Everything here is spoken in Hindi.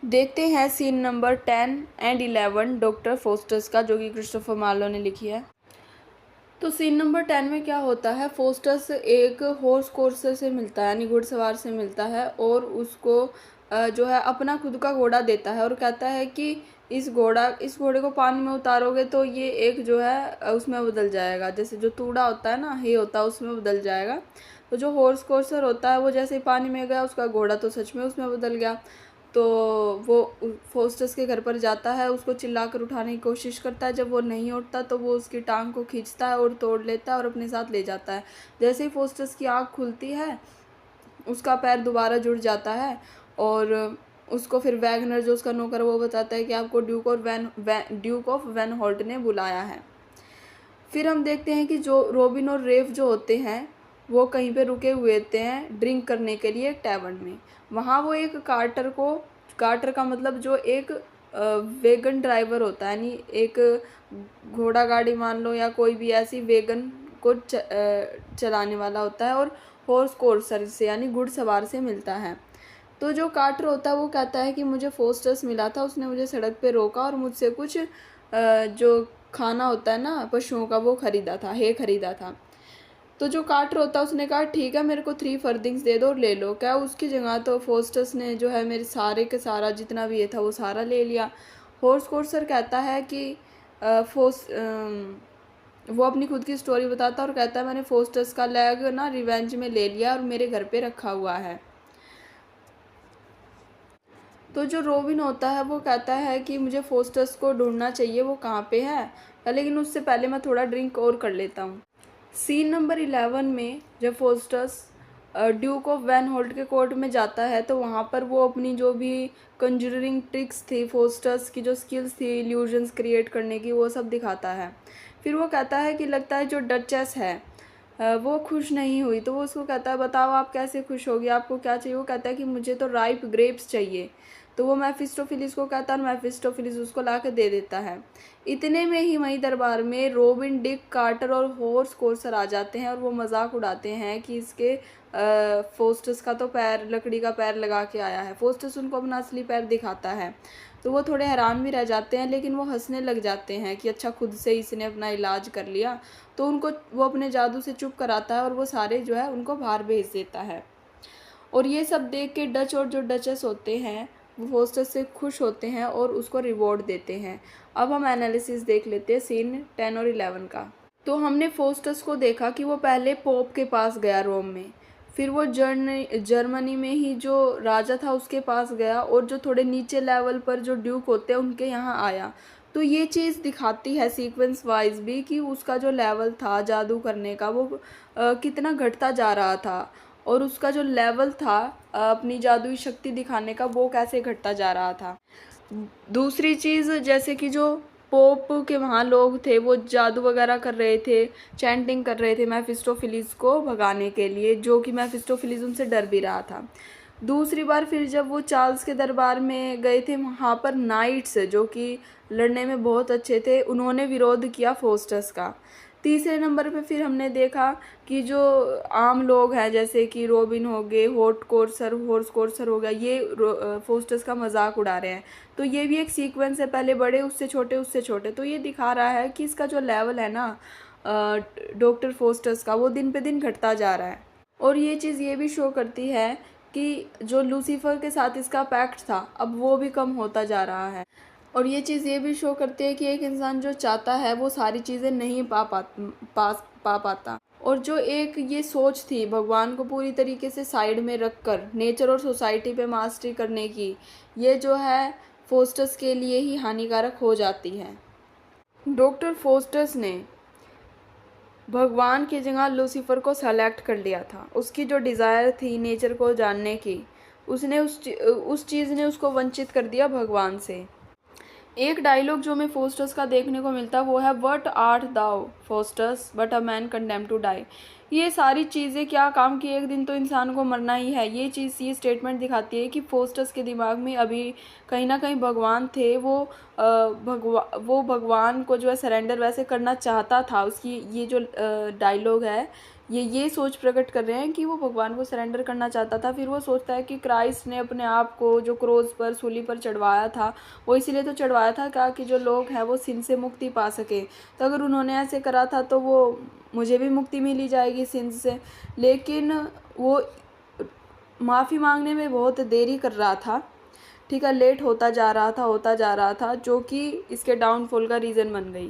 देखते हैं scene number 10 and 11 doctor Faustus का, जो कि क्रिस्टोफर मार्लो ने लिखी है। तो सीन नंबर 10 में क्या होता है, फोस्टर्स एक हॉर्स कोर्सर से मिलता है, यानी घुड़सवार से मिलता है, और उसको जो है अपना खुद का घोड़ा देता है और कहता है कि इस घोड़े को पानी में उतारोगे तो ये एक जो है उसमें बदल जाएगा, जैसे जो तूड़ा होता है ना, हे होता है, उसमें बदल जाएगा। तो जो हॉर्स कोर्सर होता है वो जैसे ही पानी में गया, उसका घोड़ा तो सच में उसमें बदल गया। तो वो फोस्टर्स के घर पर जाता है, उसको चिल्लाकर उठाने की कोशिश करता है। जब वो नहीं उठता तो वो उसकी टांग को खींचता है और तोड़ लेता है और अपने साथ ले जाता है। जैसे ही फोस्टर्स की आँख खुलती है, उसका पैर दोबारा जुड़ जाता है, और उसको फिर वैगनर, जो उसका नौकर, वो बताता है कि आपको ड्यूक ऑफ वैन हॉल्ट ने बुलाया है। फिर हम देखते हैं कि जो रॉबिन और रेफ जो होते हैं वो कहीं पे रुके हुए होते हैं ड्रिंक करने के लिए एक टैवर्न में। वहाँ वो एक कार्टर का मतलब जो एक वेगन ड्राइवर होता है, यानी एक घोड़ा गाड़ी मान लो या कोई भी ऐसी वेगन को चलाने वाला होता है, और हॉर्स कोर्सर से यानी घुड़सवार से मिलता है। तो जो कार्टर होता है वो कहता है कि मुझे फोस्टर्स मिला था, उसने मुझे सड़क पे रोका और मुझसे कुछ जो खाना होता है ना पशुओं का, वो खरीदा था, हे खरीदा था। तो जो कार्टर होता है उसने कहा ठीक है, मेरे को 3 फर्दिंग्स दे दो और ले लो। क्या उसकी जगह तो फोस्टर्स ने जो है मेरे सारे के सारा जितना भी ये था वो सारा ले लिया। हॉर्स कोर्सर कहता है कि वो अपनी खुद की स्टोरी बताता है और कहता है मैंने फोस्टर्स का लेग ना रिवेंज में ले लिया और मेरे घर पे रखा हुआ है। तो जो रोबिन होता है वो कहता है कि मुझे फोस्टर्स को ढूंढना चाहिए, वो कहाँ पे है, लेकिन उससे पहले मैं थोड़ा ड्रिंक और कर लेता हूँ। सीन नंबर 11 में जब Faustus duke of Vanholt के कोर्ट में जाता है तो वहाँ पर वो अपनी जो भी कंजरिंग ट्रिक्स थी, फोस्टर्स की जो स्किल्स थी इल्यूजन्स क्रिएट करने की, वो सब दिखाता है। फिर वो कहता है कि लगता है जो डचेस है वो खुश नहीं हुई। तो वो उसको कहता है बताओ आप कैसे खुश होगी, आपको क्या चाहिए। वो कहता है कि मुझे तो राइप ग्रेप्स चाहिए। तो वो मैफिस्टोफिलिस को कहता है और मैफिस्टोफिलिस उसको ला के दे देता है। इतने में ही वही दरबार में रोबिन, डिक, कार्टर और हॉर्स कोर्सर आ जाते हैं और वो मजाक उड़ाते हैं कि इसके फोस्टस का तो पैर लकड़ी का पैर लगा के आया है। फोस्टस उनको अपना असली पैर दिखाता है तो वो थोड़े हैरान भी रह जाते हैं, लेकिन वो हंसने लग जाते हैं कि अच्छा खुद से इसने अपना इलाज कर लिया। तो उनको वो अपने जादू से चुप कराता है और वो सारे जो है उनको बाहर भेज देता है। और ये सब देख के डच और जो डचेस होते हैं वो होस्टेस से खुश होते हैं और उसको रिवॉर्ड देते हैं। अब हम एनालिसिस देख लेते हैं सीन 10 और 11 का। तो हमने फोस्टस को देखा कि वो पहले पोप के पास गया रोम में, फिर वो जर्मनी में ही जो राजा था उसके पास गया, और जो थोड़े नीचे लेवल पर जो ड्यूक होते हैं उनके यहाँ आया। तो ये चीज़ दिखाती है सीक्वेंस वाइज भी कि उसका जो लेवल था जादू करने का वो कितना घटता जा रहा था, और उसका जो लेवल था अपनी जादुई शक्ति दिखाने का वो कैसे घटता जा रहा था। दूसरी चीज़ जैसे कि जो पोप के वहाँ लोग थे वो जादू वगैरह कर रहे थे, चैंटिंग कर रहे थे मैफिस्टोफिलिस को भगाने के लिए, जो कि मैफिस्टोफिलिस उनसे डर भी रहा था। दूसरी बार फिर जब वो चार्ल्स के दरबार में गए थे, वहाँ पर नाइट्स जो कि लड़ने में बहुत अच्छे थे, उन्होंने विरोध किया फोस्टस का। तीसरे नंबर पे फिर हमने देखा कि जो आम लोग हैं जैसे कि रोबिन हो गए, हॉर्स कोर्सर हो गया, ये फोस्टस का मजाक उड़ा रहे हैं। तो ये भी एक सीक्वेंस है, पहले बड़े, उससे छोटे, उससे छोटे। तो ये दिखा रहा है कि इसका जो लेवल है ना डॉक्टर फोस्टस का, वो दिन पे दिन घटता जा रहा है। और ये चीज़ ये भी शो करती है कि जो लूसीफर के साथ इसका पैक्ट था अब वो भी कम होता जा रहा है। और ये चीज़ ये भी शो करती है कि एक इंसान जो चाहता है वो सारी चीज़ें नहीं पा पाता। और जो एक ये सोच थी भगवान को पूरी तरीके से साइड में रख कर नेचर और सोसाइटी पे मास्टरी करने की, ये जो है फोस्टस के लिए ही हानिकारक हो जाती है। डॉक्टर फोस्टस ने भगवान की जगह लूसीफर को सेलेक्ट कर लिया था। उसकी जो डिज़ायर थी नेचर को जानने की, उसने उस चीज़ ने उसको वंचित कर दिया भगवान से। एक डायलॉग जो हमें फोस्टर्स का देखने को मिलता है वो है what art thou Faustus but a man condemned to die. ये सारी चीज़ें क्या काम की, एक दिन तो इंसान को मरना ही है। ये चीज़, ये स्टेटमेंट दिखाती है कि फोस्टर्स के दिमाग में अभी कहीं ना कहीं भगवान थे। वो भगवान को जो है सरेंडर वैसे करना चाहता था। उसकी ये जो डायलॉग है ये सोच प्रकट कर रहे हैं कि वो भगवान को सरेंडर करना चाहता था। फिर वो सोचता है कि क्राइस्ट ने अपने आप को जो क्रोस पर सूली पर चढ़वाया था वो इसीलिए तो चढ़वाया था ताकि जो लोग हैं वो सिन से मुक्ति पा सके। तो अगर उन्होंने ऐसे करा था तो वो मुझे भी मुक्ति मिली जाएगी सिन से। लेकिन वो माफ़ी मांगने में बहुत देरी कर रहा था, ठीक है, लेट होता जा रहा था जो कि इसके डाउनफॉल का रीज़न बन गई।